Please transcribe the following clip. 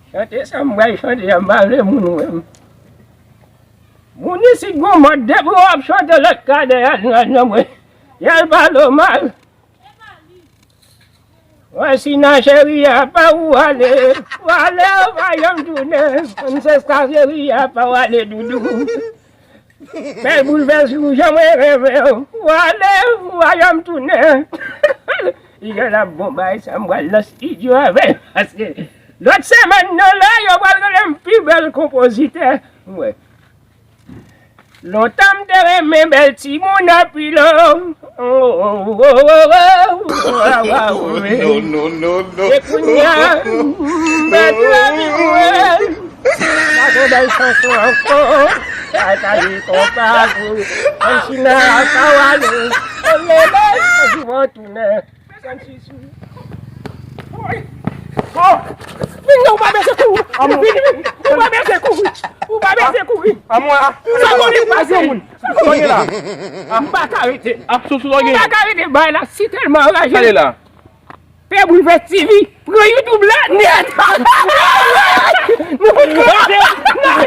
Chante sampai chante yang balik mun. Muni si goma debo ap chante let kade an we. Yal balo mal. Wasina sheria pa wale. Wale ayam tune. Ancestor sheria pa wale dudu. Bel bouleverse où jamais rêvé. Wale ayam tune. Il a la bombe ça me la studio avec. L'autre semaine, là, il y a un plus bel compositeur. Ouais. Longtemps de mes belles Timon a pris l'homme. Non. Et Kounia, mettre la vie pour elle. La belle chanson encore. T'as dit qu'on parle. On s'y n'a pas allé. On est là, on va tourner. Oh! Não vai me securir! Não vai me securir! Não vai me securir! Amor! Só vou lhe fazer um! Olha lá! A bacarite! A bacarite vai lá, se tem mal lá, gente! Olha lá! Pega o TV pro YouTube lá, net! Não vou te fazer! Não!